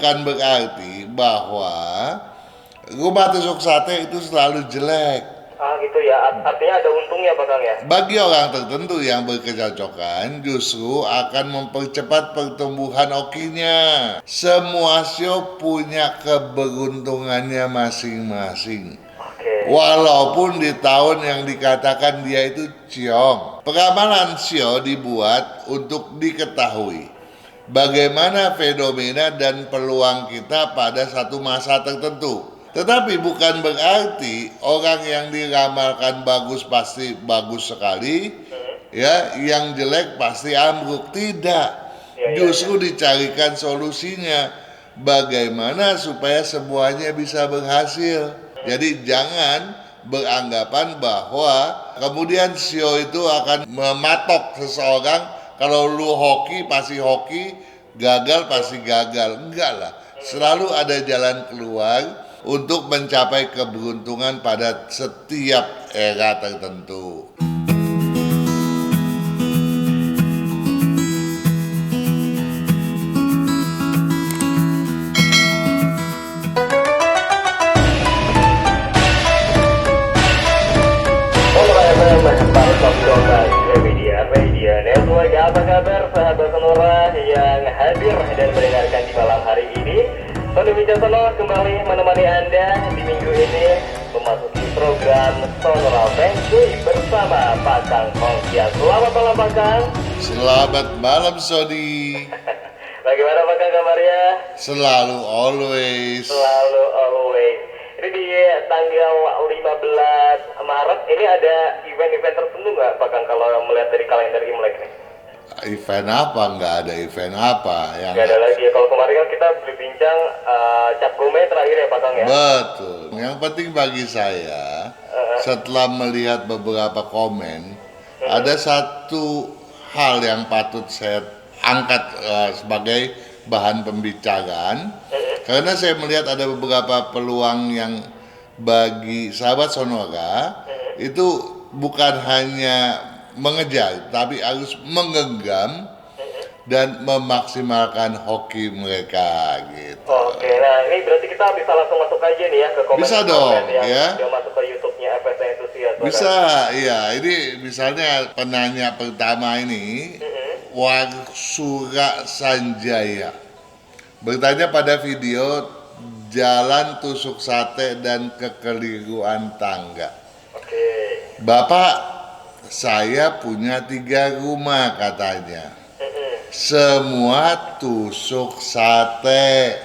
bukan berarti bahwa rumah tusuk sate itu selalu jelek. Ah gitu ya, artinya ada untungnya Pak Kang ya? Bagi orang tertentu yang berkecocokan justru akan mempercepat pertumbuhan okinya. Semua sio punya keberuntungannya masing-masing. Oke. Walaupun di tahun yang dikatakan dia itu ciong. Peramalan sio dibuat untuk diketahui bagaimana fenomena dan peluang kita pada satu masa tertentu. Tetapi bukan berarti orang yang diramalkan bagus pasti bagus sekali, ya, yang jelek pasti ambruk. Tidak. Justru dicarikan solusinya bagaimana supaya semuanya bisa berhasil. Jadi jangan beranggapan bahwa kemudian sio itu akan mematok seseorang, kalau lu hoki pasti hoki, gagal pasti gagal. Enggak lah, selalu ada jalan keluar untuk mencapai keberuntungan pada setiap era tertentu. Media Network, apa kabar sahabat Sonora yang hadir dan mendengarkan di malam hari ini? Sony Wijaksono kembali menemani Anda di minggu ini memasuki program Sonora Feng Shui bersama Pak Kang Hongxian. Selamat malam Pak Kang. Selamat malam Sony. Bagaimana Pak Kang kabarnya? Selalu always. Selalu always. Ini di tanggal 15 Maret ini ada event-event tertentu nggak Pak Kang kalau melihat dari kalender Imlek nih? Event apa? Nggak ada event apa yang nggak ada lagi ya. Kalau kemarin kan kita berbincang Cap Gome terakhir ya Pak Kang ya? Betul. Yang penting bagi saya setelah melihat beberapa komen, ada satu hal yang patut saya angkat sebagai bahan pembicaraan, karena saya melihat ada beberapa peluang yang bagi sahabat Sonora itu bukan hanya mengejar, tapi harus menggenggam dan memaksimalkan hoki mereka gitu. Oke, nah ini berarti kita bisa langsung masuk aja nih ya ke komen. Bisa dong, yang ya. Udah masuk ke YouTube-nya FSC Entusias. Bisa, iya. Ini misalnya penanya pertama ini, Warsura Sanjaya bertanya pada video jalan tusuk sate dan kekeliruan tangga. Oke. Bapak, saya punya 3 rumah katanya. Semua tusuk sate.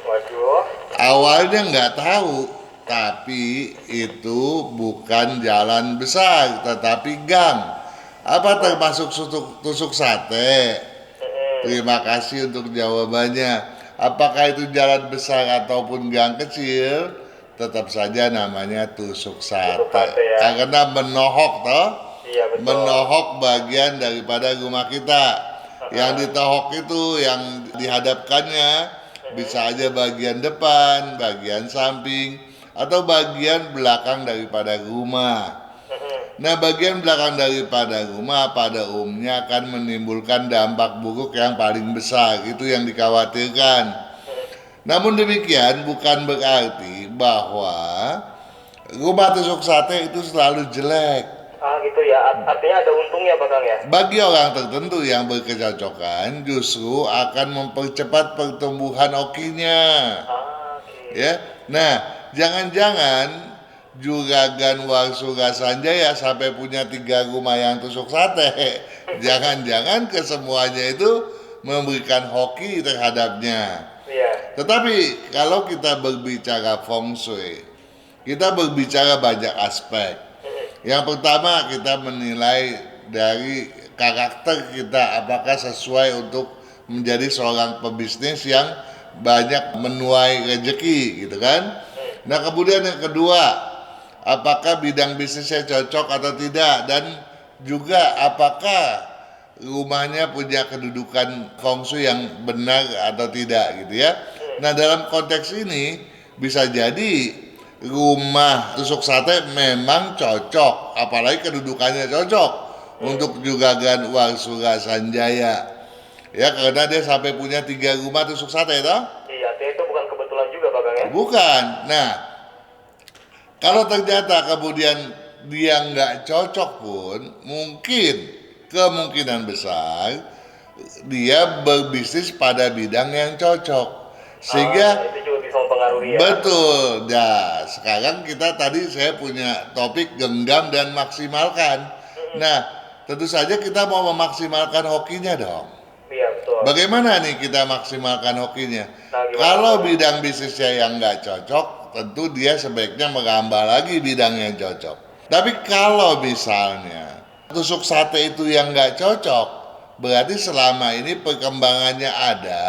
Waduh. Awalnya nggak tahu, tapi itu bukan jalan besar, tetapi gang. Apa termasuk tusuk sate? Terima kasih untuk jawabannya. Apakah itu jalan besar ataupun gang kecil, tetap saja namanya tusuk sate. Ya. Karena menohok toh, Iya, betul. menohok bagian daripada rumah kita. Yang ditohok itu yang dihadapkannya bisa aja bagian depan, bagian samping, atau bagian belakang daripada rumah. Nah, bagian belakang daripada rumah pada umumnya akan menimbulkan dampak buruk yang paling besar. Itu yang dikhawatirkan. Namun demikian bukan berarti bahwa rumah tusuk sate itu selalu jelek. Ah gitu ya, artinya ada untungnya Pak Kang ya? Bagi orang tertentu yang berkecocokan justru akan mempercepat pertumbuhan okinya. Oke. Ya. Nah, jangan-jangan Juragan Warsura Sanjaya sampai punya 3 rumah yang tusuk sate. Jangan-jangan kesemuanya itu memberikan hoki terhadapnya. Iya. Tetapi kalau kita berbicara feng shui, kita berbicara banyak aspek. Yang pertama, kita menilai dari karakter kita, apakah sesuai untuk menjadi seorang pebisnis yang banyak menuai rezeki gitu kan. Nah, kemudian yang kedua, apakah bidang bisnisnya cocok atau tidak, dan juga apakah rumahnya punya kedudukan feng shui yang benar atau tidak gitu ya. Nah, dalam konteks ini bisa jadi rumah tusuk sate memang cocok, apalagi kedudukannya cocok untuk Juragan Warsura Sanjaya. Ya, karena dia sampai punya 3 rumah tusuk sate toh? Iya, artinya Bukan. Nah, kalau ternyata kemudian dia nggak cocok pun, mungkin kemungkinan besar dia berbisnis pada bidang yang cocok. Sehingga itu juga bisa mempengaruhi ya. betul. Nah, sekarang kita tadi saya punya topik genggam dan maksimalkan. Nah, tentu saja kita mau memaksimalkan hokinya dong. Iya betul. Bagaimana nih kita maksimalkan hokinya? Nah, gimana Kalau tuh? bidang bisnisnya yang nggak cocok, tentu dia sebaiknya merambah lagi bidang yang cocok. Tapi kalau misalnya tusuk sate itu yang nggak cocok, berarti selama ini perkembangannya ada,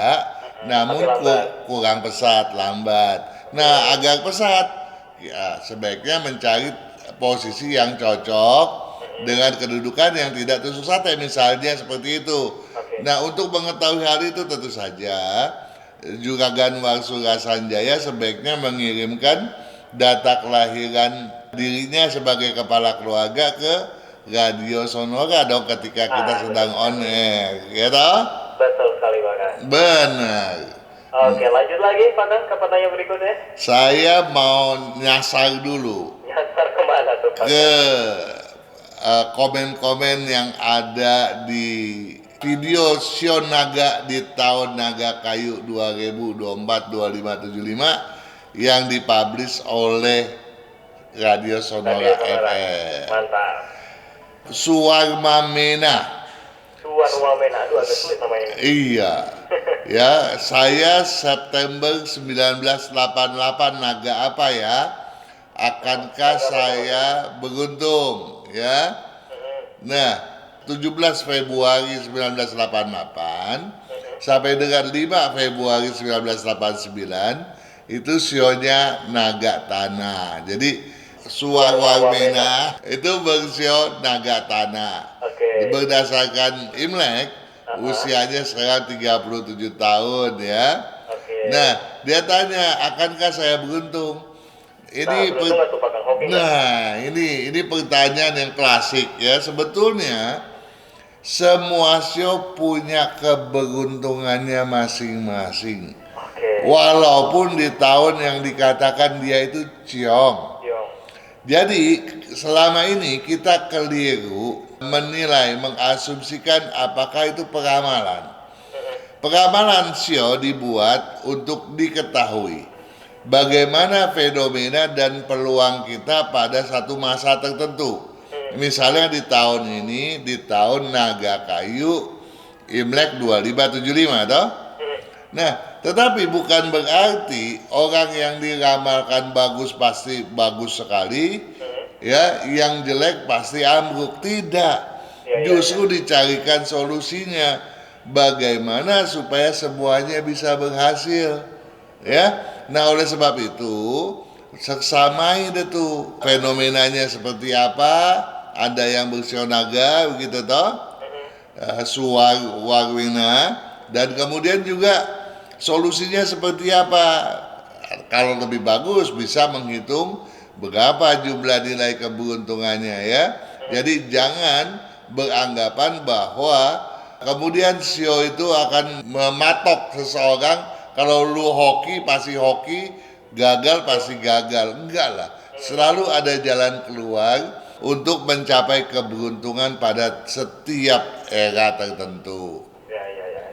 namun tapi lambat. kurang pesat, lambat. Nah, agar pesat, ya sebaiknya mencari posisi yang cocok dengan kedudukan yang tidak tusuk sate, misalnya seperti itu. Oke. Nah, untuk mengetahui hal itu tentu saja Juragan Warsula Sanjaya sebaiknya mengirimkan data kelahiran dirinya sebagai kepala keluarga ke Radio Sonora dong ketika kita sedang on air, ya toh? Betul sekali Pak Kang. Benar. Oke, lanjut lagi Pak Kang ke pertanyaan berikutnya. Saya mau nyasar dulu Nyasar kemana tuh Pak? ke komen-komen yang ada di video Sio Naga di tahun Naga Kayu 2024-2575 yang dipublish oleh Radio Sonora Radio Sonora. FM. Mantap. Suwarma Mena. Suar Wamena, aduh agak sulit namanya ini. Iya. Ya, saya September 1988 naga apa ya? Akankah saya beruntung, ya? Nah, 17 Februari 1988 sampai dengan 5 Februari 1989 itu sionya naga tanah. Jadi Suwarwamena itu bersio naga tanah. Oke. Berdasarkan Imlek, usianya sekarang 37 tahun ya. Oke. Nah, dia tanya, akankah saya beruntung? Ini beruntung nggak tuh Pak Kang? Hoki nggak? nah, ini pertanyaan yang klasik ya. Sebetulnya semua sio punya keberuntungannya masing-masing. Oke. Walaupun di tahun yang dikatakan dia itu ciong. Yong. Jadi selama ini kita keliru menilai, mengasumsikan apakah itu peramalan. Peramalan sio dibuat untuk diketahui bagaimana fenomena dan peluang kita pada satu masa tertentu. Misalnya di tahun ini, di tahun Naga Kayu, Imlek 2575 toh? Nah, tetapi bukan berarti orang yang diramalkan bagus pasti bagus sekali, ya, yang jelek pasti ambruk. Tidak. Justru dicarikan solusinya. Bagaimana supaya semuanya bisa berhasil, ya. Nah, oleh sebab itu, seksamai itu fenomenanya seperti apa. Ada yang bersionaga begitu toh, suwarwina, dan kemudian juga solusinya seperti apa. Kalau lebih bagus bisa menghitung berapa jumlah nilai keberuntungannya ya. Jadi jangan beranggapan bahwa kemudian sio itu akan mematok seseorang, kalau lu hoki pasti hoki, gagal pasti gagal. Enggak lah, selalu ada jalan keluar untuk mencapai keberuntungan pada setiap era tertentu.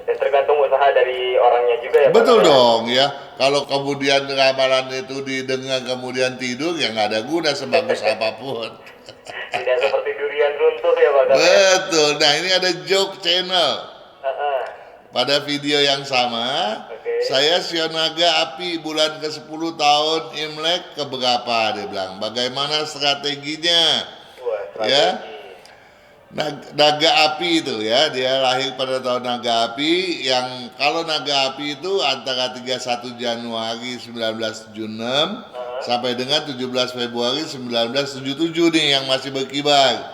Dan tergantung usaha dari orangnya juga ya Pak Betul Kang? dong ya. Kalau kemudian ramalan itu didengar kemudian tidur, ya nggak ada guna sebagus apapun. Tidak seperti durian runtuh ya Pak Kang? Betul. Nah, ini ada joke channel. Heeh. Pada video yang sama, Oke. saya Sionaga Api bulan ke-10 tahun Imlek keberapa, dia bilang. Bagaimana strateginya? Wah, Ya. strategi. Naga Api itu ya, dia lahir pada tahun Naga Api, yang kalau Naga Api itu antara 31 Januari 1976 sampai dengan 17 Februari 1977 nih yang masih berkibar.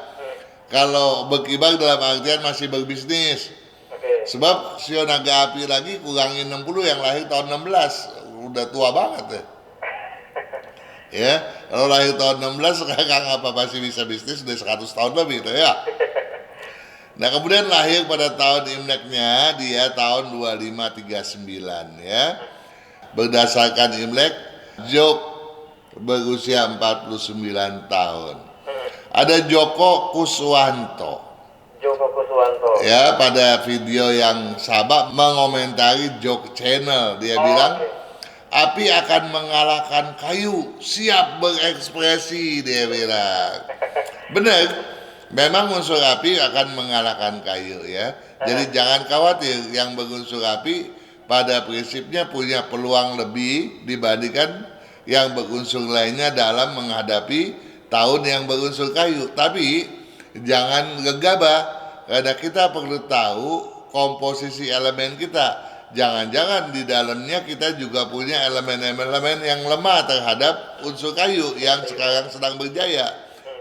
Kalau berkibar dalam artian masih berbisnis. Oke. Sebab sio Naga Api lagi kurangin 60 yang lahir tahun 16, udah tua banget ya. Ya, kalau lahir tahun 16 sekarang apa masih bisa bisnis udah 100 tahun lebih itu ya. Nah, kemudian lahir pada tahun Imleknya dia tahun 2539 ya. Berdasarkan Imlek Jok berusia 49 tahun. Ada Joko Kuswanto. Joko Kuswanto. Ya, pada video yang sama mengomentari Jok Channel. Dia bilang, oke. api akan mengalahkan kayu, siap berekspresi, dia bilang. Benar, memang unsur api akan mengalahkan kayu ya. Jadi jangan khawatir, yang berunsur api pada prinsipnya punya peluang lebih dibandingkan yang berunsur lainnya dalam menghadapi tahun yang berunsur kayu. Tapi jangan gegabah, karena kita perlu tahu komposisi elemen kita. Jangan-jangan di dalamnya kita juga punya elemen-elemen yang lemah terhadap unsur kayu yang sekarang sedang berjaya.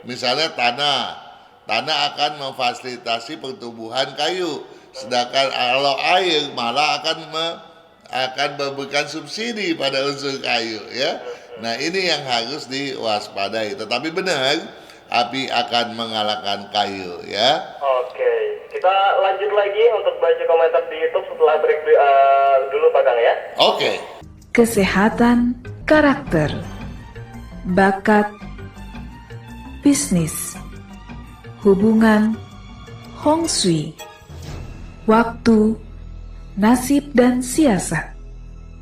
Misalnya tanah akan memfasilitasi pertumbuhan kayu, sedangkan kalau air malah akan memberikan subsidi pada unsur kayu ya. Nah ini yang harus diwaspadai. Tetapi benar, api akan mengalahkan kayu ya. Oke, kita lanjut lagi untuk baca komentar di YouTube setelah break dulu Pak Kang ya. Oke. Kesehatan, karakter, bakat, bisnis, hubungan, Hong Shui, waktu, nasib dan siasat.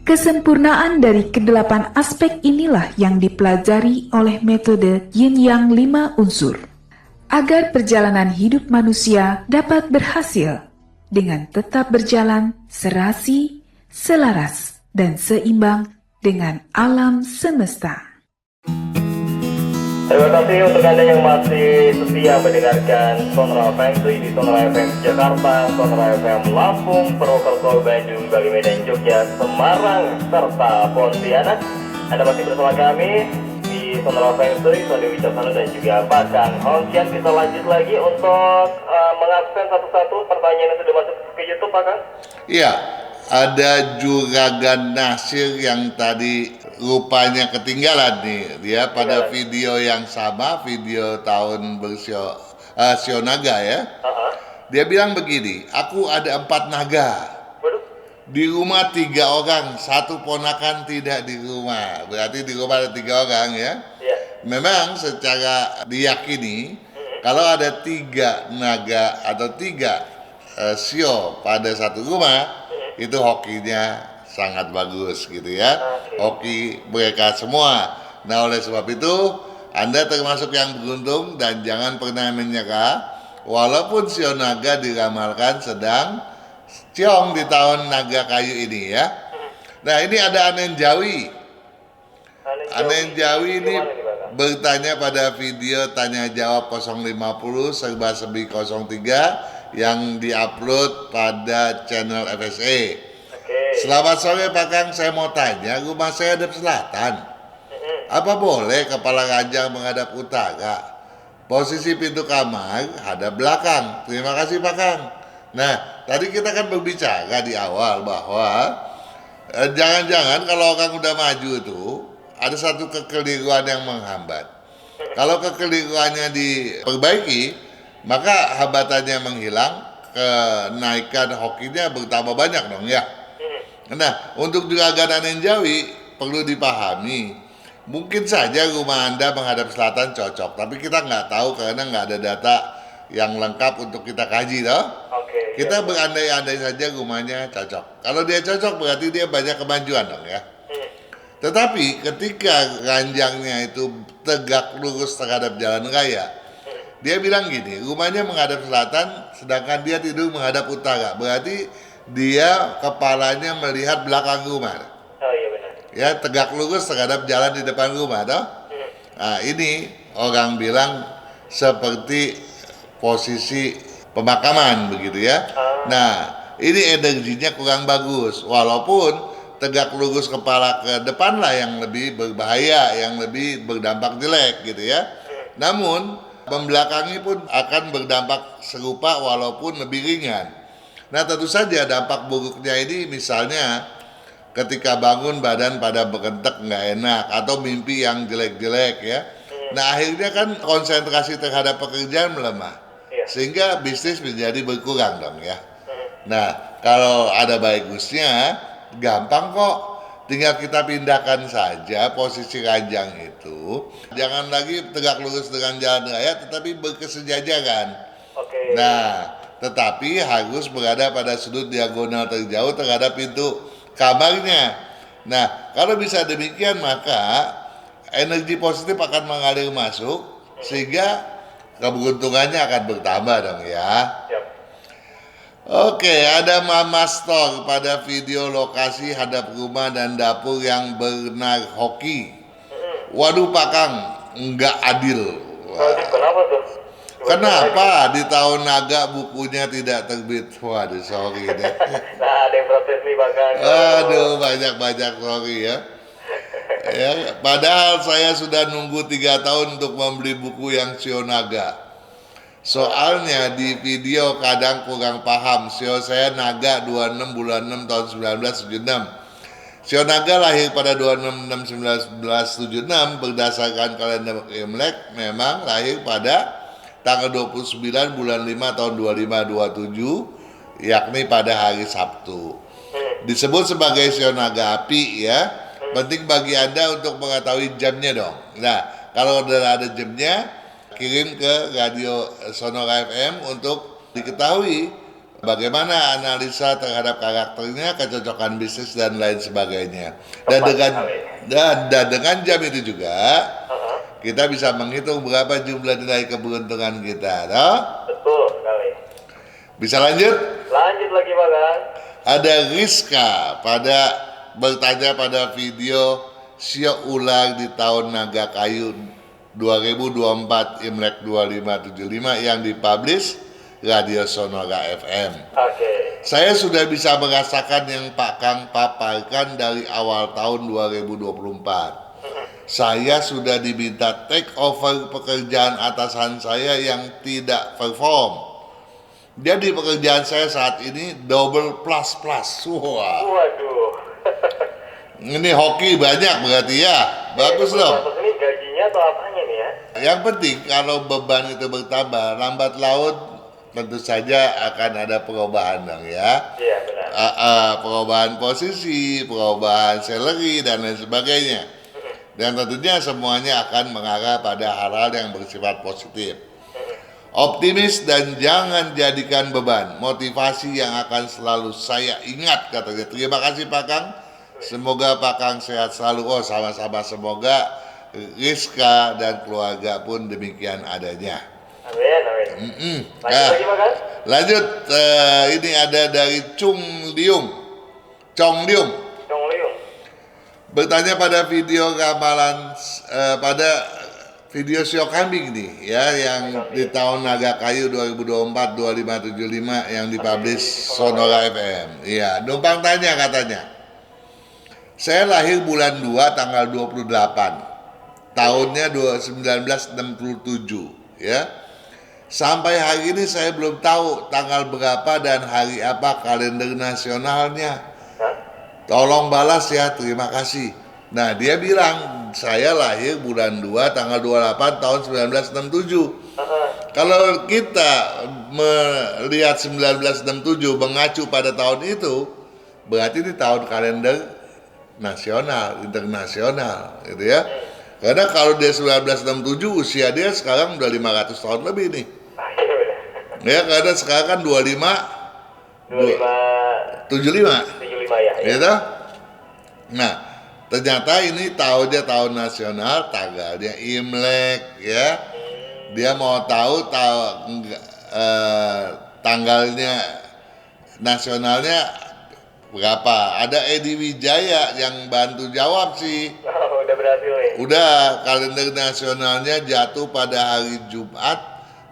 Kesempurnaan dari kedelapan aspek inilah yang dipelajari oleh metode Yin Yang 5 unsur, agar perjalanan hidup manusia dapat berhasil dengan tetap berjalan serasi, selaras, dan seimbang dengan alam semesta. Terima kasih untuk Anda yang masih setia mendengarkan Sonora Feng Shui di Sonora FM Jakarta, Sonora FM Lampung, Purwokerto, Bandung, Bali, Medan, Jogja, Semarang, serta Pontianak. Anda masih bersama kami di Sonora Feng Shui, Sony Wicaksana dan juga Pak Kang Hongxian. Kita lanjut lagi untuk mengabsen satu-satu pertanyaan yang sudah masuk ke YouTube, Pak Kang. Iya, ada Juragan Nasir yang tadi rupanya ketinggalan nih. Dia pada video yang sama, video tahun Sio Naga ya. Dia bilang begini, aku ada 4 naga. Waduh. Di rumah 3 orang, 1 ponakan tidak di rumah. Berarti di rumah ada 3 orang ya. Iya. Memang secara diyakini, kalau ada 3 naga atau 3 sio pada satu rumah, itu hokinya sangat bagus gitu ya. Hoki mereka semua. Nah oleh sebab itu Anda termasuk yang beruntung dan jangan pernah menyerah. Walaupun sio naga diramalkan sedang ciong di tahun naga kayu ini ya. Nah ini ada Anen Jawi. Anen Jawi ini bertanya pada video tanya jawab 050 serba sebi 03 yang diupload pada channel FSA. Selamat sore Pak Kang, saya mau tanya, rumah saya hadap selatan. Apa boleh kepala ranjang menghadap utara? Posisi pintu kamar hadap belakang. Terima kasih Pak Kang. Nah, tadi kita kan berbicara di awal bahwa jangan-jangan kalau orang udah maju itu ada satu kekeliruan yang menghambat. Kalau kekeliruannya diperbaiki, maka hambatannya menghilang, kenaikan hokinya bertambah banyak dong ya. Nah, untuk Juragan Anen Jawi perlu dipahami, mungkin saja rumah Anda menghadap selatan cocok, tapi kita nggak tahu karena nggak ada data yang lengkap untuk kita kaji, toh. Kita berandai-andai saja rumahnya cocok. Kalau dia cocok berarti dia banyak kemajuan dong ya. Tetapi ketika ranjangnya itu tegak lurus terhadap jalan raya, dia bilang gini, rumahnya menghadap selatan, sedangkan dia tidur menghadap utara, berarti dia kepalanya melihat belakang rumah. Oh iya benar. Ya, tegak lurus terhadap jalan di depan rumah, toh. Nah, ini orang bilang seperti posisi pemakaman begitu ya. Nah, ini energinya kurang bagus. Walaupun tegak lurus kepala ke depan lah yang lebih berbahaya, yang lebih berdampak jelek gitu ya. Namun, membelakangi pun akan berdampak serupa walaupun lebih ringan. Nah tentu saja dampak buruknya ini misalnya ketika bangun badan pada bekentek nggak enak atau mimpi yang jelek-jelek ya. Nah akhirnya kan konsentrasi terhadap pekerjaan melemah sehingga bisnis menjadi berkurang dong ya. Nah kalau ada bagusnya gampang kok. Tinggal kita pindahkan saja posisi ranjang itu. Jangan lagi tegak lurus dengan jalan raya, tetapi berkesejajaran. Oke. Nah, tetapi harus berada pada sudut diagonal terjauh terhadap pintu kamarnya. Nah, kalau bisa demikian maka energi positif akan mengalir masuk sehingga keberuntungannya akan bertambah dong ya. Siap. Oke, ada Mama Store pada video lokasi hadap rumah dan dapur yang benar hoki. Waduh Pak Kang, nggak adil. Wah. Waduh, kenapa tuh? Kenapa di tahun naga bukunya tidak terbit? Waduh, sorry deh. Nah, ada yang protes nih Pak Kang. Aduh, banyak-banyak sorry ya. Ya, padahal saya sudah nunggu 3 tahun untuk membeli buku yang Shio Naga. Soalnya di video kadang kurang paham. Shio saya Naga 26 bulan 6 tahun 1976. Shio Naga lahir pada 26/6/1976 berdasarkan kalender Imlek memang lahir pada tanggal 29 bulan 5 tahun 2527 yakni pada hari Sabtu. Disebut sebagai Shio Naga api ya. Penting bagi Anda untuk mengetahui jamnya dong. Nah, kalau udah ada jamnya, kirim ke Radio Sonora FM untuk diketahui bagaimana analisa terhadap karakternya, kecocokan bisnis dan lain sebagainya. Dan dengan jam itu juga kita bisa menghitung berapa jumlah nilai keberuntungan kita, toh? Betul sekali. Bisa lanjut? Lanjut lagi Pak Kang. Ada Rizka bertanya pada video Shio Ular di tahun Naga Kayu 2024 Imlek 2575 yang dipublish Radio Sonora FM. Oke. Saya sudah bisa merasakan yang Pak Kang paparkan dari awal tahun 2024. Saya sudah diminta take over pekerjaan atasan saya yang tidak perform. Jadi pekerjaan saya saat ini double plus. Wah. Waduh. Ini hoki banyak berarti ya. Bagus dong. Ini gajinya atau apanya nih ya? Yang penting kalau beban itu bertambah, lambat laun tentu saja akan ada perubahan dong ya. Iya benar. Perubahan posisi, perubahan salary dan lain sebagainya. Dan tentunya semuanya akan mengarah pada hal-hal yang bersifat positif. Optimis dan jangan jadikan beban. Motivasi yang akan selalu saya ingat katanya. Terima kasih Pak Kang. Semoga Pak Kang sehat selalu. Oh sama-sama, semoga Rizka dan keluarga pun demikian adanya. Amin. Lanjut lagi Pak Kang. Lanjut, ini ada dari Chong Liung. Bertanya pada video ramalan pada video Shio Kambing nih ya yang di tahun Naga Kayu 2024 2575 yang dipublish Sonora FM. Iya, numpang tanya katanya. Saya lahir bulan 2 tanggal 28. Tahunnya 1967 ya. Sampai hari ini saya belum tahu tanggal berapa dan hari apa kalender nasionalnya. Tolong balas ya, terima kasih. Nah, dia bilang saya lahir bulan 2 tanggal 28 tahun 1967. Kalau kita melihat 1967 mengacu pada tahun itu, berarti ini tahun kalender nasional, internasional gitu ya. Karena kalau dia 1967 usia dia sekarang udah 500 tahun lebih nih. Ya, karena sekarang kan 75 ya. Gitu? Nah, ternyata ini tahunnya tahun nasional, tanggalnya Imlek ya. Dia mau tahu tanggalnya nasionalnya berapa. Ada Edi Wijaya yang bantu jawab sih. Oh, udah berhasil nih. Udah, kalender nasionalnya jatuh pada hari Jumat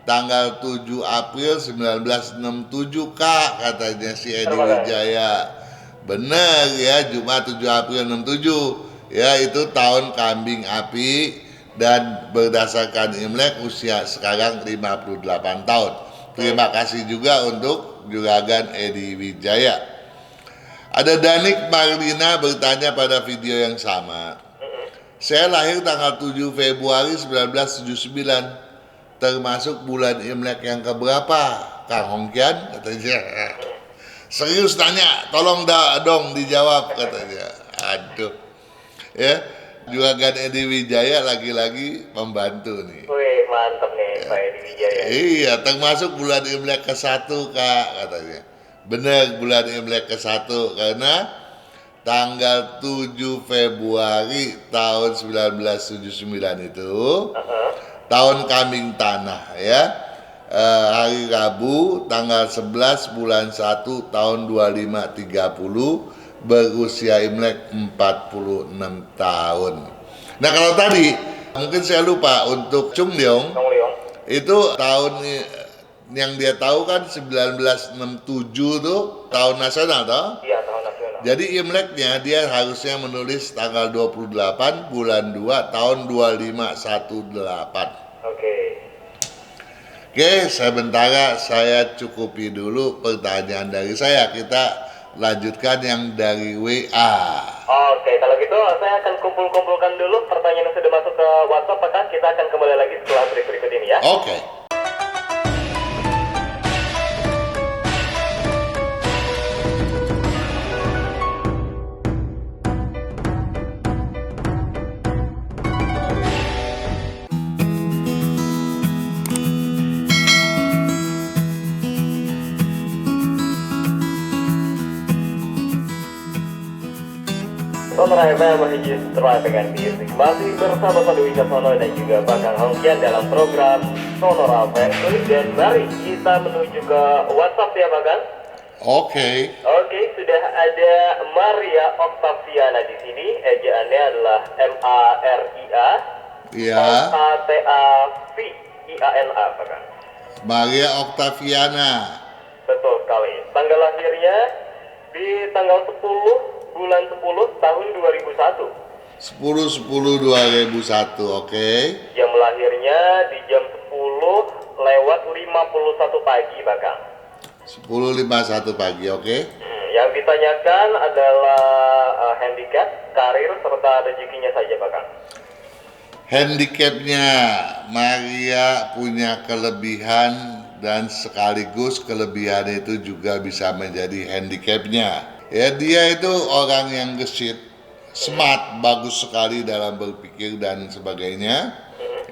tanggal 7 April 1967 Kak, katanya si Edi Wijaya. Bener ya, Jumat 7 April 67 ya, itu tahun kambing api dan berdasarkan Imlek usia sekarang 58 tahun. Terima kasih juga untuk juragan Edi Wijaya. Ada Danik Marlina bertanya pada video yang sama. Saya lahir tanggal 7 Februari 1979, termasuk bulan Imlek yang keberapa? Kang Hongkian katanya. Serius tanya, tolong dong dijawab katanya. Aduh. Ya, Juragan Edi Wijaya lagi-lagi membantu nih. Wih, mantep nih Pak Edi Wijaya. Iya, termasuk bulan Imlek ke-1 Kak katanya. Benar bulan Imlek ke-1 karena tanggal 7 Februari tahun 1979 itu tahun kambing tanah ya. Hari Rabu tanggal 11 bulan 1 tahun 2530 berusia Imlek 46 tahun. Nah kalau tadi mungkin saya lupa untuk Chung Leong Kang Leong. itu tahun yang dia tahu kan 1967 tuh tahun nasional toh. Iya, tahun nasional. Jadi Imleknya dia harusnya menulis tanggal 28 bulan 2 tahun 2518. Oke. Oke, sementara saya cukupi dulu pertanyaan dari saya. Kita lanjutkan yang dari WA. Oke, kalau gitu saya akan kumpulkan dulu pertanyaan yang sudah masuk ke WhatsApp, maka kita akan kembali lagi setelah break berikut ini ya. Oke. Sonora FM Hiji Setelah dengan Music masih bersama Tony Wicaksono dan juga Bakang Hongkian dalam program Sonora FM. Dan mari kita menuju ke WhatsApp ya Bakang. Oke. Oke, sudah ada Maria Octaviana di sini. Ejaannya adalah MARIA Iya. OKTAVIANA Bakang. Maria Octaviana. Betul sekali. Tanggal lahirnya di tanggal 10 bulan 10 tahun 2001. 10/10/2001, oke. Jam lahirnya di jam 10:51 pagi, Bakang. 10:51 pagi, oke. Yang ditanyakan adalah handicap, karir, serta rezekinya saja, Bakang. Handicapnya, Maria punya kelebihan dan sekaligus kelebihan itu juga bisa menjadi handicapnya. Ya, dia itu orang yang gesit, smart, bagus sekali dalam berpikir dan sebagainya.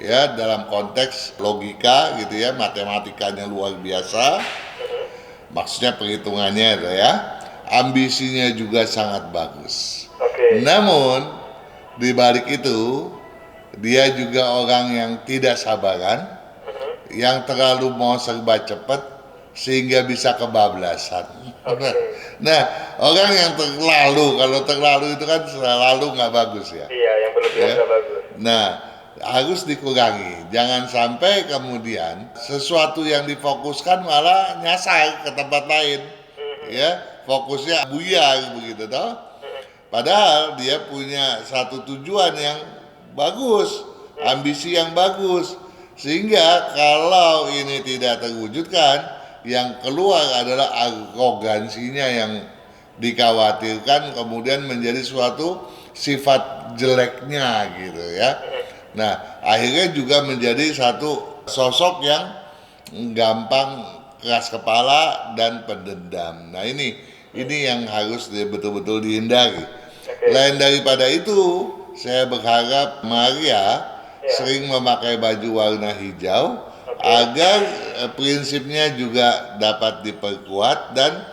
Ya, dalam konteks logika gitu ya, matematikanya luar biasa. Maksudnya perhitungannya itu ya. Ambisinya juga sangat bagus. Oke. Namun di balik itu dia juga orang yang tidak sabaran, yang terlalu mau serba cepat sehingga bisa kebablasan. Oke. Nah, orang yang kalau terlalu itu kan selalu nggak bagus ya. Iya, yang berlebihan Ya. nggak bagus. Nah, harus dikurangi. Jangan sampai kemudian sesuatu yang difokuskan malah nyasar ke tempat lain. Ya, fokusnya buyar begitu toh. Padahal dia punya satu tujuan yang bagus, ambisi yang bagus. Sehingga kalau ini tidak terwujudkan, yang keluar adalah arogansinya yang dikhawatirkan kemudian menjadi suatu sifat jeleknya gitu ya. Nah, akhirnya juga menjadi satu sosok yang gampang keras kepala dan pendendam. Nah, ini yang harus betul-betul dihindari. Lain daripada itu, saya berharap Maria sering memakai baju warna hijau agar prinsipnya juga dapat diperkuat dan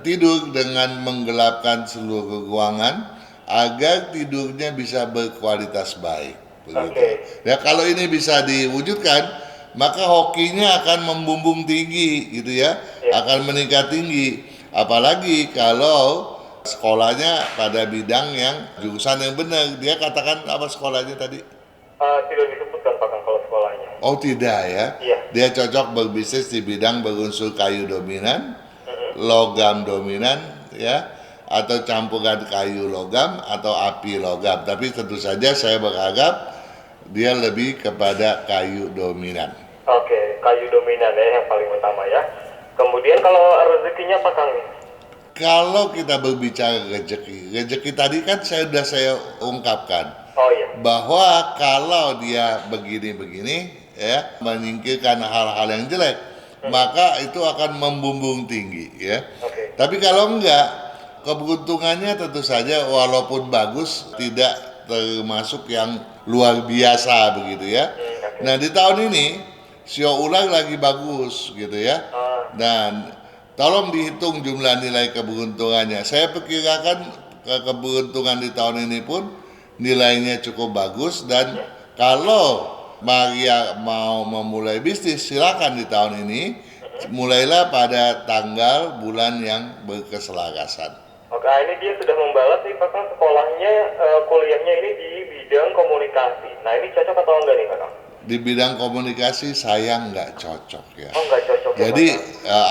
tidur dengan menggelapkan seluruh ruangan agar tidurnya bisa berkualitas baik. Begitu. Ya, kalau ini bisa diwujudkan, maka hokinya akan membumbung tinggi gitu ya, akan meningkat tinggi. Apalagi kalau sekolahnya pada bidang yang jurusan yang benar. Dia katakan apa sekolahnya tadi? Tidak disebutkan Bakang kalau sekolahnya. Oh tidak ya? Iya. Dia cocok berbisnis di bidang berunsur kayu dominan, logam dominan ya, atau campuran kayu logam atau api logam. Tapi tentu saja saya berharap dia lebih kepada kayu dominan. Oke, kayu dominan ya yang paling utama ya. Kemudian kalau rezekinya apa Kang? Kalau kita berbicara rezeki tadi kan saya ungkapkan. Oh iya. Bahwa kalau dia begini-begini ya, menyingkirkan hal-hal yang jelek, maka itu akan membumbung tinggi ya. Oke. Tapi kalau enggak, keberuntungannya tentu saja walaupun bagus tidak termasuk yang luar biasa begitu ya. Nah di tahun ini sio ular lagi bagus gitu ya. Dan tolong dihitung jumlah nilai keberuntungannya. Saya perkirakan keberuntungan di tahun ini pun nilainya cukup bagus, dan kalau Maria mau memulai bisnis silakan di tahun ini. Mulailah pada tanggal bulan yang berkeselarasan. Oke, ini dia sudah membalas nih Kakak, sekolahnya, kuliahnya ini di bidang komunikasi. Nah ini cocok atau enggak nih Kakak? Di bidang komunikasi saya nggak cocok ya. Oh nggak cocok ya. Jadi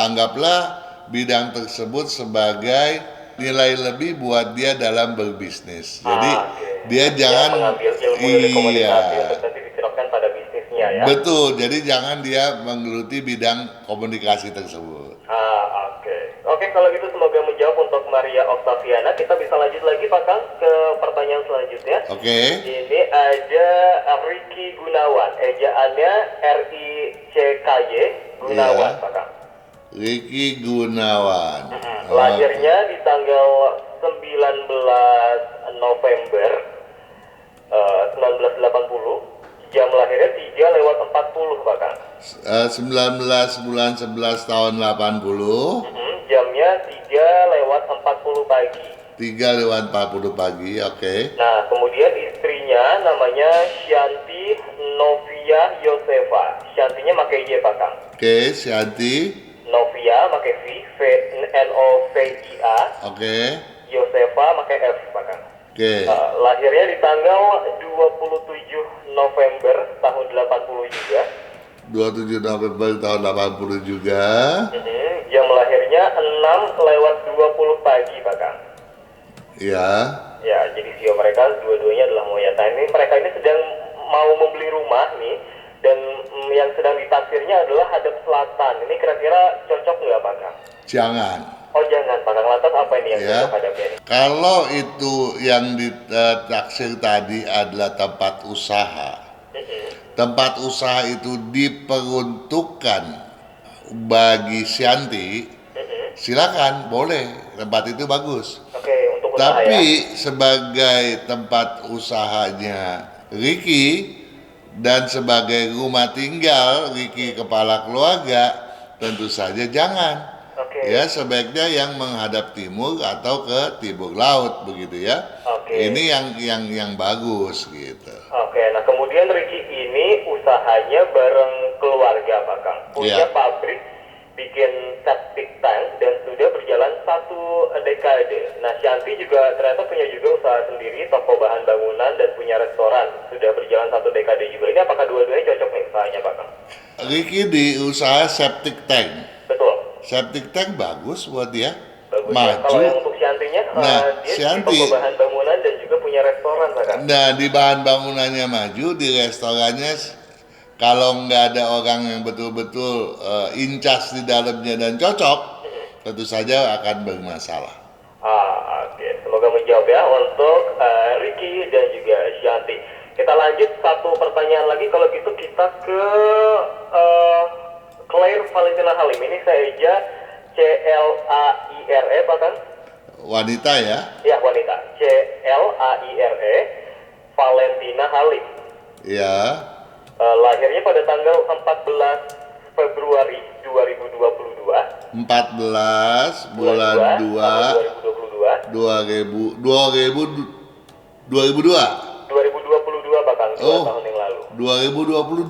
anggaplah bidang tersebut sebagai nilai lebih buat dia dalam berbisnis. Jadi dia jangan mengambil ilmu dari komunikasi untuk nanti diterapkan pada bisnisnya ya. Betul, jadi jangan dia menggeluti bidang komunikasi tersebut. Oke, kalau gitu semoga menjawab untuk Maria Oktaviana. Kita bisa lanjut lagi Pak Kang ke pertanyaan selanjutnya. Oke. Ini ada Ricky Gunawan, ejaannya RICKY Gunawan Pak Kang. Ricky Gunawan. Lahirnya di tanggal 19 November 1980. Jam lahirnya 3:40 Pak Kang. 19 bulan 11 tahun 80. Jamnya 3:40 pagi. 3:40 pagi, oke. Nah, kemudian istrinya namanya Shanti Novia Yosefa. Shantinya pakai Y Pak Kang. Oke, Shanti. Novia pakai V, Novia. Oke. Yosefa pakai F Pak Kang. Oke. Lahirnya di tanggal 27 November tahun 80 juga. 27 November tahun 80 juga. Jam lahirnya 6:20 pagi Pak Kang. Ya. Ya, jadi sio mereka dua-duanya adalah Moya. Nah, ini mereka ini sedang mau membeli rumah nih, dan yang sedang ditaksirnya adalah hadap selatan. Ini kira-kira cocok nggak Pak Kang? Jangan. Oh jangan Pak Kang, lantas apa ini yang cocok hadapnya ini? Kalau itu yang ditaksir tadi adalah tempat usaha. Tempat usaha itu diperuntukkan bagi Shanti, silakan, boleh, tempat itu bagus. Oke, untuk usaha Tapi ya? sebagai tempat usahanya Ricky dan sebagai rumah tinggal Ricky kepala keluarga, tentu saja jangan. Ya, sebaiknya yang menghadap timur atau ke timur laut begitu ya. Ini yang bagus gitu. Oke, nah kemudian Ricky ini usahanya bareng keluarga Pak Kang. Punya pabrik bikin septic tank dan sudah berjalan 1 dekade. Nah, Shanti juga ternyata punya juga usaha sendiri, toko bahan bangunan dan punya restoran. Sudah berjalan 1 dekade juga. Ini apakah dua-duanya cocok nih usahanya Pak Kang? Ricky di usaha septic tank. Betul. Septic tank bagus buat dia. Bagus. Maju. Ya. Kalau yang untuk Shantinya, dia Shanti, toko bahan bangunan dan juga punya restoran Pak Kang. Nah, di bahan bangunannya maju, di restorannya kalau nggak ada orang yang betul-betul incas di dalamnya dan cocok, tentu saja akan bermasalah. Oke. Semoga menjawab ya untuk Ricky dan juga Shanti. Kita lanjut satu pertanyaan lagi. Kalau gitu kita ke Claire Valentina Halim. Ini saya aja CLAIRE Pak Kang? Wanita ya? Ya, wanita. CLAIRE Valentina Halim. Ya. Lahirnya pada tanggal 14 Februari 2022. 14 bulan 2 2022 Pak Kang, 2 tahun yang lalu. 2022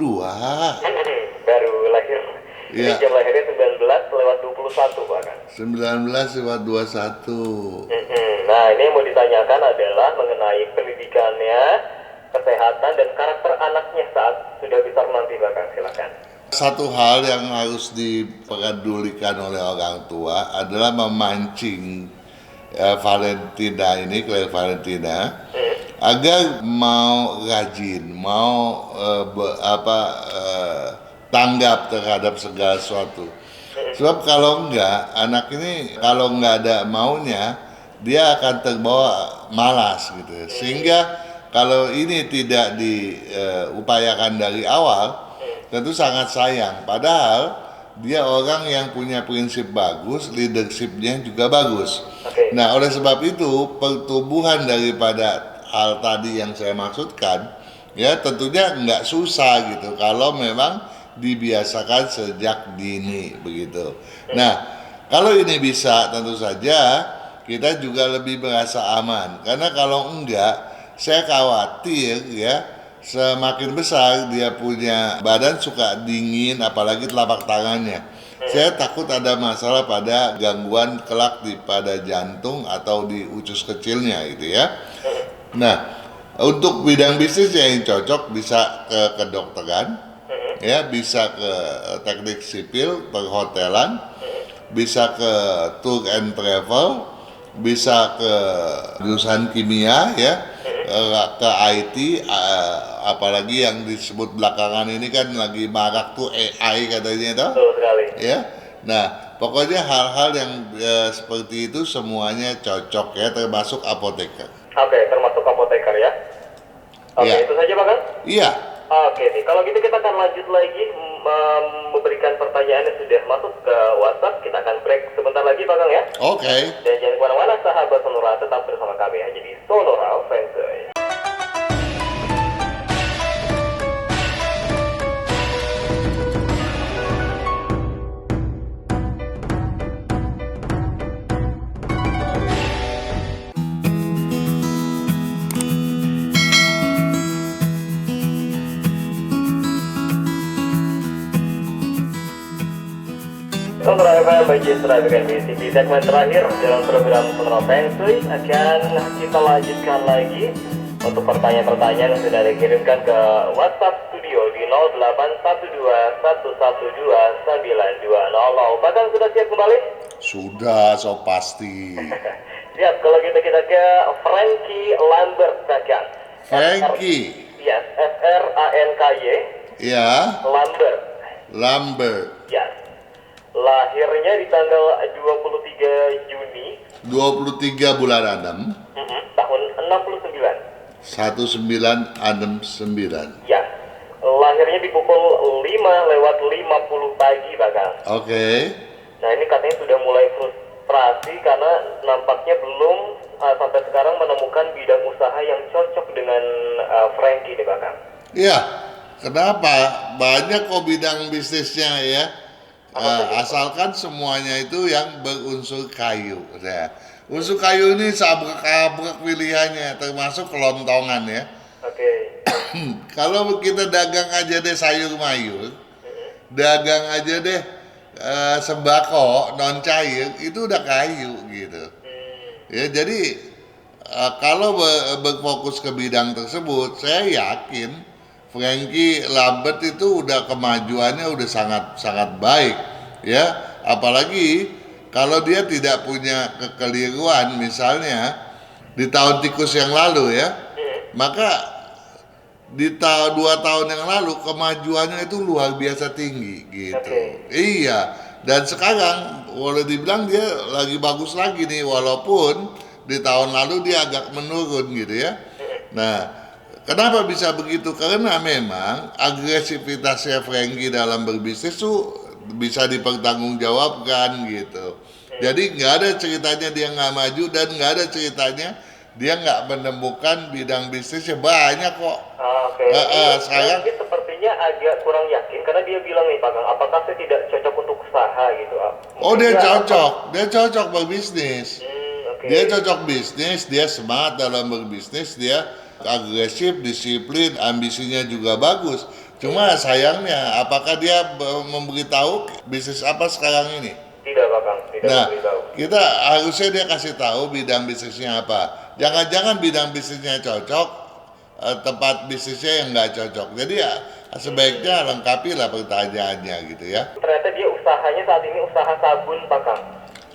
Baru lahir. Iya. Ini jam lahirnya 19:21 Pak Kang. 19:21. Nah, ini yang mau ditanyakan adalah mengenai pendidikannya, kesehatan dan karakter anaknya saat sudah besar nanti Pak Kang. Silakan. Satu hal yang harus dipedulikan oleh orang tua adalah memancing Valentina ini, Claire Valentina, agar mau rajin, mau tanggap terhadap segala sesuatu. Sebab kalau enggak, anak ini kalau enggak ada maunya, dia akan terbawa malas gitu. Sehingga kalau ini tidak diupayakan dari awal, tentu sangat sayang. Padahal dia orang yang punya prinsip bagus, leadershipnya juga bagus. Oke. Nah, oleh sebab itu pertumbuhan daripada hal tadi yang saya maksudkan, ya tentunya nggak susah gitu kalau memang dibiasakan sejak dini begitu. Nah, kalau ini bisa tentu saja kita juga lebih merasa aman. Karena kalau enggak, saya khawatir ya semakin besar dia punya badan suka dingin, apalagi telapak tangannya. Saya takut ada masalah pada gangguan kelak pada jantung atau di usus kecilnya gitu ya. Nah, untuk bidang bisnis yang cocok bisa ke kedokteran, ya bisa ke teknik sipil, perhotelan, bisa ke tour and travel, bisa ke jurusan kimia ya, ke IT, apalagi yang disebut belakangan ini kan lagi marak tuh AI katanya itu. Betul sekali. Ya. Nah, pokoknya hal-hal yang seperti itu semuanya cocok ya, termasuk apoteker. Oke, termasuk apoteker ya. Oke, Iya. itu saja Pak Kang? Iya. Oke nih, kalau gitu kita akan lanjut lagi memberikan pertanyaan yang sudah masuk ke WhatsApp. Kita akan break sebentar lagi Pak Kang ya. Oke. Dan jangan kemana-mana sahabat Sonora, tetap bersama kami hanya di Sonora Feng Shui. Sonora FM by Jisra dengan di segmen terakhir dalam program Sonora Feng Shui akan kita lanjutkan lagi untuk pertanyaan-pertanyaan yang sudah dikirimkan ke WhatsApp studio di 0812112920. Bahkan sudah siap kembali? Sudah, so pasti. Siap, kalau gitu kita ke Frankie Lambert bahkan. Frankie. Yes, FRANKY Ya, Lambert. Lambert. Yes. Lahirnya di tanggal 23 Juni 23 bulan 6, tahun 69. 1969. Ya. Lahirnya di pukul 5:50 pagi bahkan. Oke. Nah, ini katanya sudah mulai frustrasi karena nampaknya belum sampai sekarang menemukan bidang usaha yang cocok dengan Frankie ini bahkan. Iya. Kenapa? Banyak kok bidang bisnisnya ya. Asalkan semuanya itu yang berunsur kayu. Ya. Unsur kayu ini sabrek-abrek pilihannya, termasuk kelontongan ya. Oke. Kalau kita dagang aja deh sayur mayur, dagang aja deh sembako non cair, itu udah kayu gitu. Ya, jadi kalau berfokus ke bidang tersebut, saya yakin Frankie Lambert itu udah kemajuannya udah sangat baik ya, apalagi kalau dia tidak punya kekeliruan misalnya di tahun tikus yang lalu ya, maka di 2 tahun yang lalu kemajuannya itu luar biasa tinggi gitu. Oke. Iya, dan sekarang boleh dibilang dia lagi bagus lagi nih, walaupun di tahun lalu dia agak menurun gitu ya. Nah, kenapa bisa begitu? Karena memang agresivitasnya Frankie dalam berbisnis tuh bisa dipertanggungjawabkan gitu. Jadi nggak ada ceritanya dia nggak maju, dan nggak ada ceritanya dia nggak menemukan bidang bisnisnya, banyak kok. Oke. Sekarang Mungkin sepertinya agak kurang yakin karena dia bilang nih Pak Kang, apakah saya tidak cocok untuk usaha gitu? oh dia cocok berbisnis. Oke. Dia cocok bisnis, dia semangat dalam berbisnis, dia agresif, disiplin, ambisinya juga bagus. Cuma sayangnya, apakah dia memberitahu bisnis apa sekarang ini? Tidak Pak Kang, tidak Nah, memberitahu. kita harusnya dia kasih tahu bidang bisnisnya apa. Jangan-jangan bidang bisnisnya cocok, tempat bisnisnya yang nggak cocok. Jadi ya sebaiknya lengkapi lah pertanyaannya gitu ya. Ternyata dia usahanya saat ini usaha sabun Pak Kang.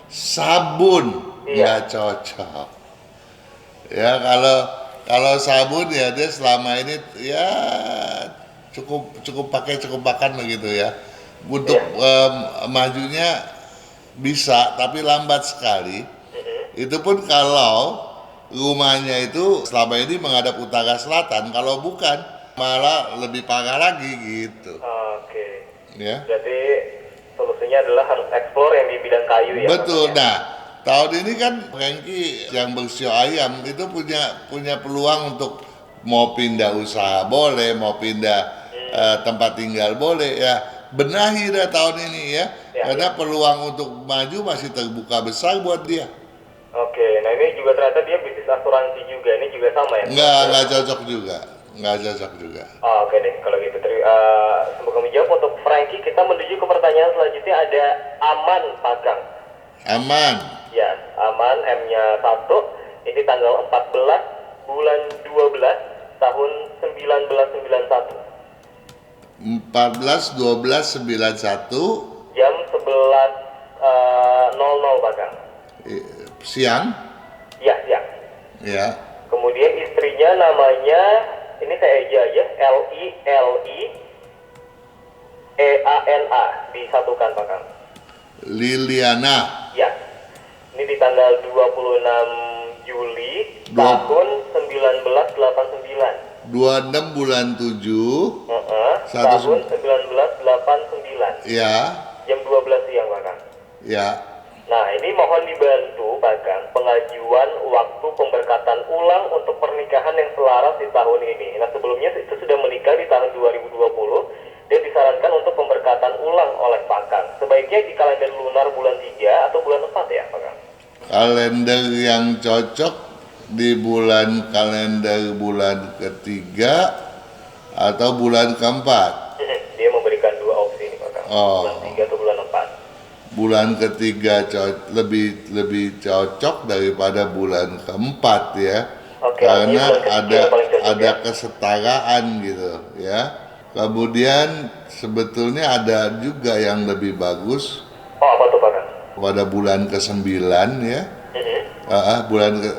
Sabun Iya. nggak cocok. Ya kalau sabun ya dia selama ini ya cukup makan begitu ya. Untuk majunya bisa, tapi lambat sekali. Itu pun kalau rumahnya itu selama ini menghadap utara selatan, kalau bukan malah lebih parah lagi gitu. Oke. Ya. Jadi solusinya adalah harus explore yang di bidang kayu ya. Betul. Pak? Nah, tahun ini kan Frankie yang bersio ayam itu punya peluang untuk mau pindah usaha boleh, mau pindah tempat tinggal boleh ya. Benahi dah tahun ini ya. Karena peluang untuk maju masih terbuka besar buat dia. Oke, nah ini juga ternyata dia bisnis asuransi juga, ini juga sama ya? Nggak cocok juga. Oke deh, kalau gitu. Semoga menjawab. Untuk Frankie, kita menuju ke pertanyaan selanjutnya. Ada Aman Pagang. Aman. Ya, Aman, M-nya 1. Ini tanggal 14 bulan 12 tahun 1991. 14/12/91 Jam 11.00 Pagang. siang. Ya, ya. Ya. Kemudian istrinya namanya, ini saya eja aja, Liliana, disatukan Pagang. Liliana. Ya, ini di tanggal 26 Juli tahun 1989. 26 bulan 7. Tahun 1989. Ya. Jam 12 siang Pagang. Ya. Nah, ini mohon dibantu Pagang pengajuan waktu pemberkatan ulang untuk pernikahan yang selaras di tahun ini. Nah, sebelumnya itu sudah menikah di tahun 2020 dan disarankan untuk pemberkatan ulang oleh Pagang. Sebaiknya di kalender lunar bulan 3 atau bulan 4 ya Pagang? Kalender yang cocok di kalender bulan ketiga atau bulan keempat. Dia memberikan dua opsi nih Pagang. Oh. Bulan 3 atau bulan 4. Bulan ketiga lebih cocok daripada bulan keempat ya. Oke, karena bulan ketiga yang paling cocok, ada ya? kesetaraan gitu ya. Kemudian sebetulnya ada juga yang lebih bagus Oh, apa tuh Pagang? pada bulan ke-9 ya.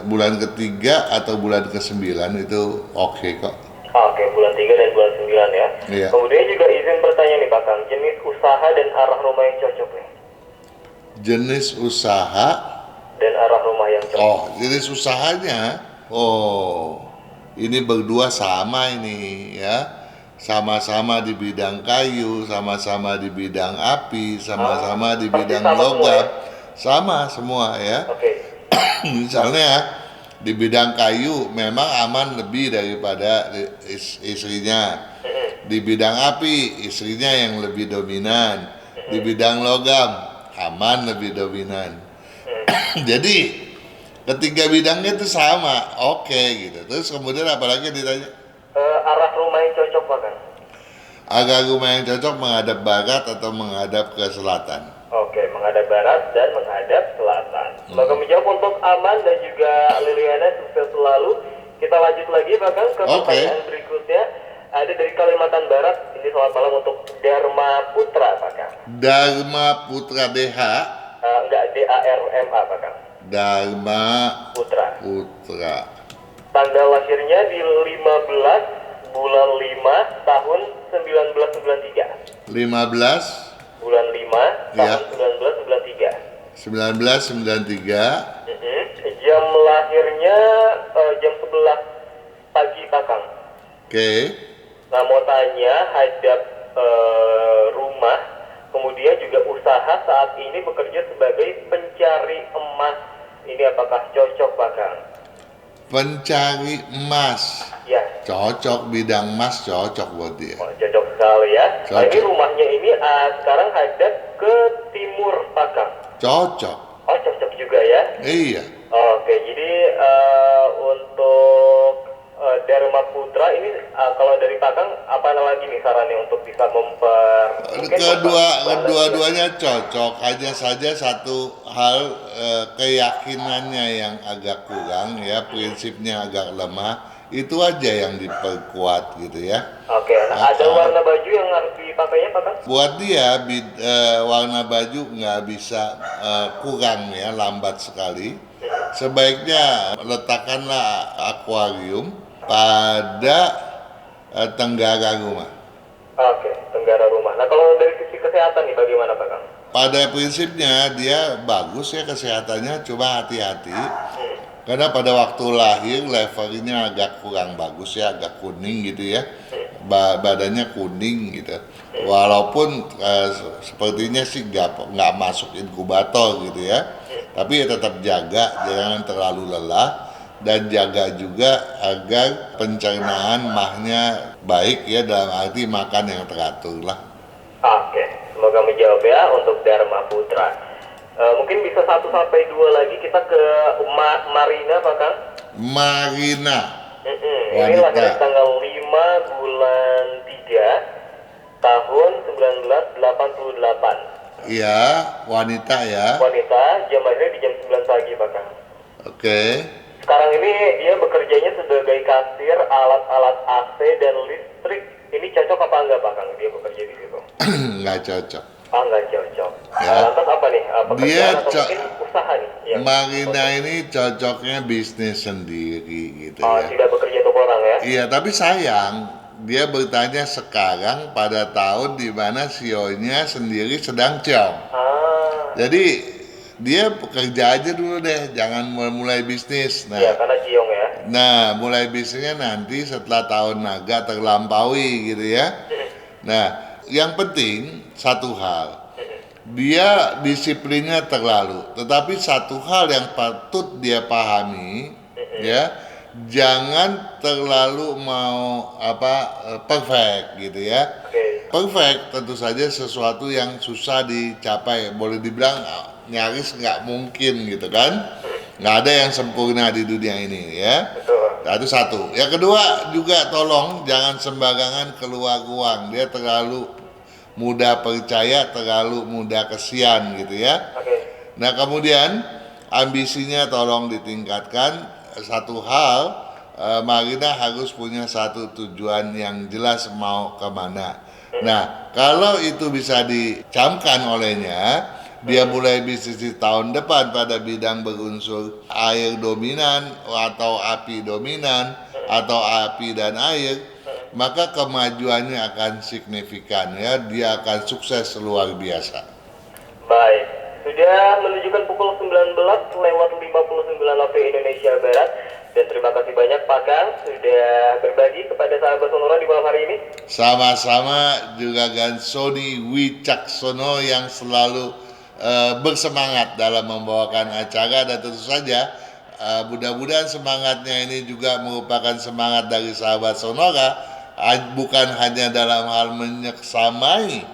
Bulan ketiga atau bulan ke-9 itu oke kok. Oke, bulan 3 dan bulan 9 ya. Iya. Kemudian juga izin bertanya nih Pagang, jenis usaha dan arah rumah yang cocok nih. Jenis usaha. Dan arah rumah yang cocok. Oh, jenis usahanya. Oh, ini berdua sama ini ya. Sama-sama di bidang kayu, sama-sama di bidang api, sama-sama di bidang sama logam. semua ya? Sama semua ya. Oke. Misalnya di bidang kayu memang Aman lebih daripada istrinya. Di bidang api istrinya yang lebih dominan. Di bidang logam Aman lebih dominan. Jadi ketiga bidangnya itu sama, oke gitu. Terus kemudian apalagi ditanya? Arah rumah yang cocok Pagang. Agar rumah yang cocok menghadap barat atau menghadap ke selatan. Oke, menghadap barat dan menghadap selatan. Semoga menjawab untuk Aman dan juga Liliana, sukses selalu. Kita lanjut lagi Pagang ke pertanyaan berikutnya. Ada dari Kalimantan Barat. Ini selamat malam untuk Dharma Putra Pagang. Dharma Putra DH. Enggak, DARMA Pagang. Dharma Putra. Tanggal lahirnya di 15 bulan 5 tahun 1993. 15 bulan 5 tahun 1993. 1993. Jam lahirnya jam 11 pagi Pagang. Oke. Nah, mau tanya hadap rumah, kemudian juga usaha saat ini bekerja sebagai pencari emas. Ini apakah cocok Pagang? Pencari emas. Ya. Cocok, bidang emas cocok buat dia. Oh, cocok sekali ya. Nah, ini Cocok. rumahnya ini sekarang hadap ke timur Pagang. Cocok. Oh, cocok juga ya. Iya. Oke, jadi untuk Dharma Putra ini kalau dari Pagang apa lagi nih sarannya untuk bisa Kedua-duanya cocok, hanya saja satu hal keyakinannya yang agak kurang ya, prinsipnya agak lemah, itu aja yang diperkuat gitu ya. Oke, nah, ada warna baju yang harus dipakainya Pagang? Buat dia warna baju nggak bisa kurang ya, lambat sekali. Sebaiknya letakkanlah akuarium pada tenggara rumah. Oke, tenggara rumah. Nah, kalau dari sisi kesehatan nih bagaimana Pagang? Pada prinsipnya dia bagus ya kesehatannya, cuma hati-hati. Karena pada waktu lahir levelnya agak kurang bagus ya, agak kuning gitu ya. badannya kuning gitu. Walaupun sepertinya sih nggak masuk inkubator gitu ya, tapi ya tetap jaga jangan terlalu lelah dan jaga juga agar pencernaan mahnya baik ya, dalam arti makan yang teratur lah. Oke, semoga menjawab ya untuk Dharma Putra. Mungkin bisa 1 sampai 2 lagi kita ke Marina Pak Kang. Marina. Ini lahir tanggal 5 bulan 3 tahun 1988. Iya, wanita ya. Wanita, jam lahirnya di jam 9 pagi Pak Kang. Oke. Sekarang ini dia bekerjanya sebagai kasir alat-alat AC dan listrik. Ini cocok apa enggak Pak Kang dia bekerja di situ? Nggak cocok. Ah, nggak cocok. Ya. Lantas apa nih? Pekerjaan Dia atau mungkin usaha nih? Yang Marina ini cocoknya bisnis sendiri gitu Oh, ya. tidak bekerja untuk orang ya? Iya, tapi sayang dia bertanya sekarang pada tahun di mana CEO-nya sendiri sedang ciong. Ah, Jadi dia bekerja aja dulu deh, jangan mulai bisnis. iya karena ciong ya. Nah, mulai bisnisnya nanti setelah tahun naga terlampaui gitu ya. Nah, yang penting satu hal, dia disiplinnya terlalu. Tetapi satu hal yang patut dia pahami, ya, jangan terlalu mau perfect gitu ya. Oke. Perfect tentu saja sesuatu yang susah dicapai, boleh dibilang nyaris nggak mungkin gitu kan. Nggak ada yang sempurna di dunia ini ya. Betul. Nah, itu satu. Yang kedua juga tolong jangan sembarangan keluar uang. Dia terlalu mudah percaya, terlalu mudah kesian gitu ya. Oke. Nah kemudian ambisinya tolong ditingkatkan. Satu hal, Marina harus punya satu tujuan yang jelas mau kemana. Nah kalau itu bisa dicamkan olehnya, dia mulai bisnis di tahun depan pada bidang berunsur air dominan atau api dominan atau api dan air, maka kemajuannya akan signifikan ya, dia akan sukses luar biasa. Baik. Sudah menunjukkan pukul 19:59 waktu Indonesia Barat. Dan terima kasih banyak Pak Kang sudah berbagi kepada sahabat Sonora di malam hari ini. Sama-sama juga Gansoni Wicaksono yang selalu bersemangat dalam membawakan acara, dan tentu saja mudah-mudahan semangatnya ini juga merupakan semangat dari sahabat Sonora, bukan hanya dalam hal menyeksamai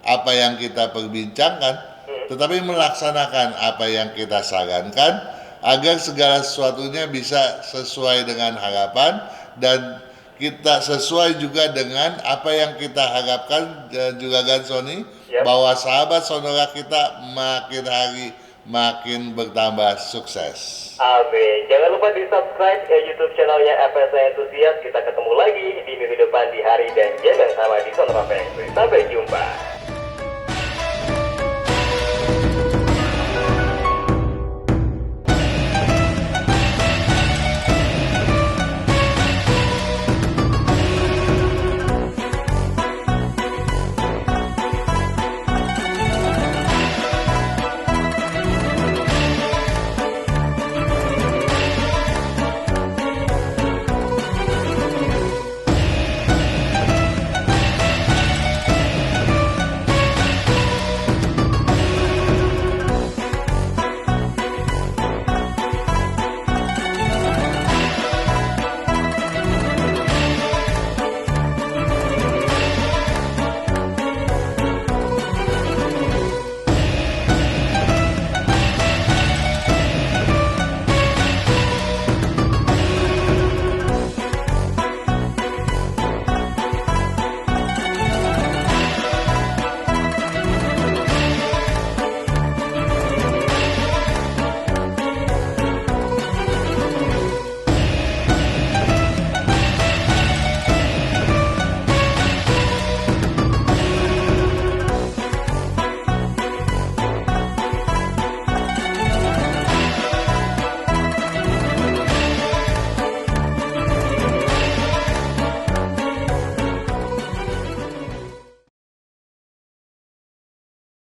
apa yang kita perbincangkan, tetapi melaksanakan apa yang kita sarankan agar segala sesuatunya bisa sesuai dengan harapan, dan kita sesuai juga dengan apa yang kita harapkan juga Gansoni, bahwa sahabat Sonora kita makin hari makin bertambah sukses. Amin. Jangan lupa di subscribe YouTube channelnya FSA Entusias. Kita ketemu lagi di minggu depan di hari dan jam yang sama di Sonora Factory. Sampai jumpa.